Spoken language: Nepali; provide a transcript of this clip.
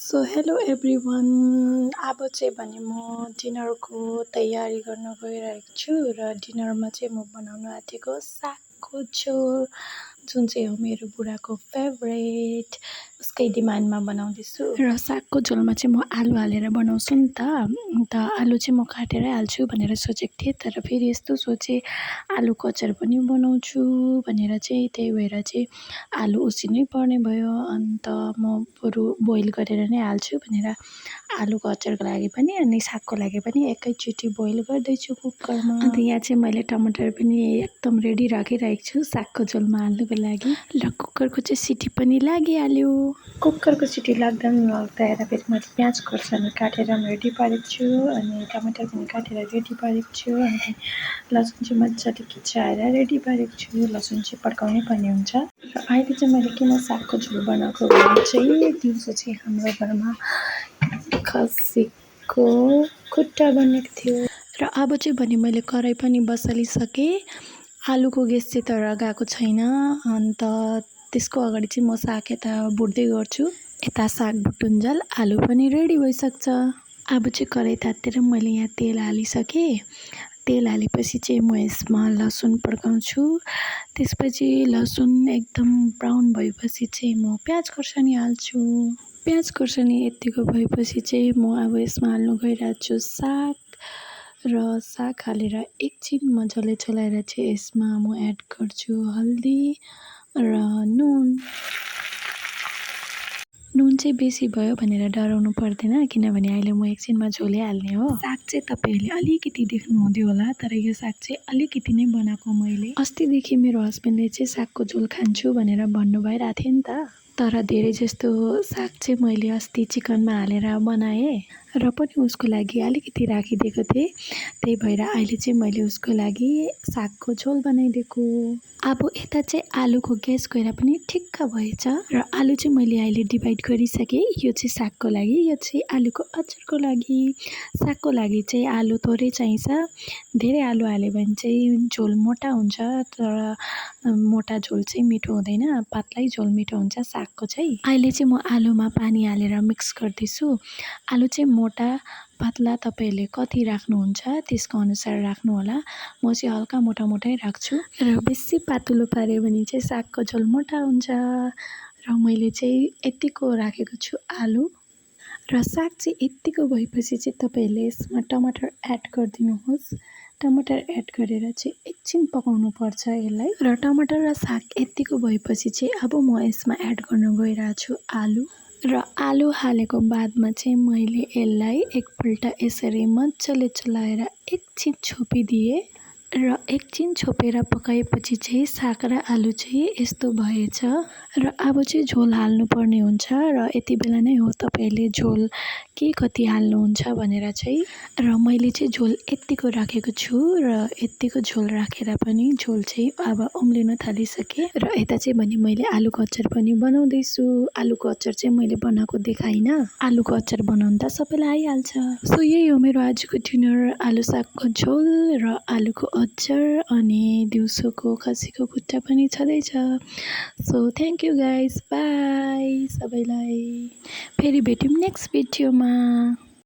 So hello everyone. अब चाहिँ भने म डिनरको तयारी गर्न गइरहेको छु र डिनरमा चाहिँ म बनाउन आँटेको सागको झोल, जुन चाहिँ हो मेरो बुढाको फेभरेट। उसकै डिमान्डमा बनाउँदैछु र सागको झोलमा चाहिँ म आलु हालेर बनाउँछु नि त आलु चाहिँ म काटेरै हाल्छु भनेर सोचेको थिएँ, तर फेरि यस्तो सोचेँ आलुको अचार पनि बनाउँछु भनेर चाहिँ, त्यही भएर चाहिँ आलु उसिनै पर्ने भयो। अन्त म बरु बोइल गरेर नै हाल्छु भनेर आलुको अचारको लागि पनि अनि सागको लागि पनि एकैचोटि बोइल गर्दैछु कुकरमा। अन्त यहाँ चाहिँ मैले टमाटर पनि एकदम रेडी राखिरहेको छु सागको झोलमा हाल्नुको लागि। ल कुकरको चाहिँ सिटी पनि लागिहाल्यो। कुकरको सिटी लाग्दा यता फेरि मैले प्याज खोर्सानी काटेर रेडी पारेको छु अनि टमाटर पनि काटेर रेडी पारेको छु अनि लसुन चाहिँ मजाले खिचाएर रेडी पारेको छु। लसुन चाहिँ पड्काउनै पर्ने हुन्छ र अहिले चाहिँ मैले किन सागको झोल बनाएको भने चाहिँ दिउँसो चाहिँ हाम्रो घरमा खसीको खुट्टा बनेको थियो र अब चाहिँ भने मैले कराई पनि बसालिसकेँ। आलुको ग्यास चाहिँ तर गएको छैन। अन्त त्यसको अगाडि चाहिँ म साग यता भुट्दै गर्छु। यता साग भुटुन्जेल आलु पनि रेडी भइसक्छ। अब चाहिँ कराई तातेर मैले यहाँ तेल हालिसकेँ। तेल हालेपछि चाहिँ म यसमा लसुन पड्काउँछु। त्यसपछि लसुन एकदम ब्राउन भएपछि चाहिँ म प्याज खोर्सानी हाल्छु। प्याज खोर्सानी यत्तिको भएपछि चाहिँ म अब यसमा हाल्नु गइरहेको छु साग र साग हालेर एकछिन मजाले चलाएर चाहिँ यसमा म एड गर्छु हल्दी र नुन। नुन चाहिँ बेसी भयो भनेर डराउनु पर्दैन, किनभने अहिले म एकछिनमा झोलै हाल्ने हो। साग चाहिँ तपाईँहरूले अलिकति देख्नुहुँदै होला, तर यो साग चाहिँ अलिकति नै बनाएको मैले। अस्तिदेखि मेरो हस्बेन्डले चाहिँ सागको झोल खान्छु भनेर भन्नु भइरहेको थियो नि त, तर धेरै जस्तो साग चाहिँ मैले अस्ति चिकनमा हालेर बनाएँ र पनि उसको लागि अलिकति राखिदिएको थिएँ। त्यही भएर अहिले चाहिँ मैले उसको लागि सागको झोल बनाइदिएको। अब यता चाहिँ आलुको ग्यास गएर पनि ठिक्क भएछ र आलु चाहिँ मैले अहिले डिभाइड गरिसकेँ। यो चाहिँ सागको लागि, यो चाहिँ आलुको अचारको लागि। सागको लागि चाहिँ आलु थोरै चाहिन्छ। धेरै आलु हाल्यो भने चाहिँ झोल मोटा हुन्छ, तर मोटा झोल चाहिँ मिठो हुँदैन, पातलै झोल मिठो हुन्छ सागको चाहिँ। अहिले चाहिँ म आलुमा पानी हालेर मिक्स गर्दैछु। आलु चाहिँ मोटा पातला तपाईँहरूले कति राख्नुहुन्छ त्यसको अनुसार राख्नु होला। म चाहिँ हल्का मोटा मोटै राख्छु र बेसी पातलो पाऱ्यो भने चाहिँ सागको झोल मोटा हुन्छ। र मैले चाहिँ यत्तिको राखेको छु आलु र साग चाहिँ यत्तिको भएपछि चाहिँ तपाईँहरूले यसमा टमाटर एड गरिदिनुहोस्। टमाटर एड गरेर चाहिँ एकछिन पकाउनु पर्छ यसलाई र टमाटर र साग यत्तिको भएपछि चाहिँ अब म यसमा एड गर्न गइरहेको छु आलु र आलु हालेको बादमा चाहिँ मैले यसलाई एकपल्ट यसरी मजाले चलाएर एकछिन छोपिदिएँ र एकछिन छोपेर पकाएपछि चाहिँ साग र आलु चाहिँ यस्तो भएछ र अब चाहिँ झोल हाल्नुपर्ने हुन्छ र यति बेला नै हो तपाईँहरूले झोल के कति हाल्नुहुन्छ भनेर चाहिँ। र मैले चाहिँ झोल यत्तिको राखेको छु र यत्तिको झोल राखेर पनि झोल चाहिँ अब उम्लिन थालिसकेँ र यता चाहिँ भने मैले आलुको अचार पनि बनाउँदैछु। आलुको अचार चाहिँ मैले बनाएको देखाइनँ, आलुको अचार बनाउनु त सबैलाई आइहाल्छ। सो यही हो मेरो आजको डिनर, आलु सागको झोल र आलुको अचार अनि दिउँसोको खसीको खुट्टा पनि छँदैछ। So thank you guys, by सबैलाई। फेरि भेटौँ नेक्स्ट भिडियोमा।